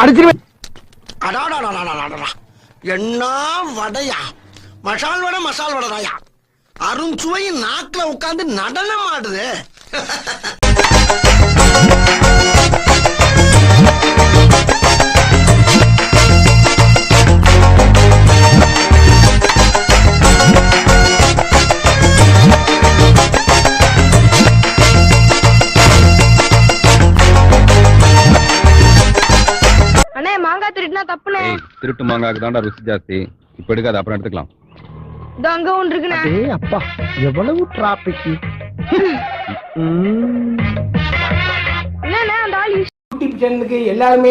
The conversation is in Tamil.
அடிச்சிருவேன். என்ன வடையா? மசால் வடை மசால் வடைதாயா? அருஞ்சுவையின் நாக்குல உட்கார்ந்து நடனம் ஆடுது. அண்ணே மாங்காய் திருட்டுனா தப்புனே. திருட்டு மாங்காய்க்கு தாண்டா ருசி ஜாஸ்தி. இப்ப எடுக்காத, அப்புறம் எடுத்துக்கலாம். இதோ அங்க ஒன்று இருக்குண்ணே. ஏய் அப்பா, எவ்வளவு டிராபிக். என்னண்ணே அந்த ஆள் யூடியூப் சேனலுக்கு எல்லாருமே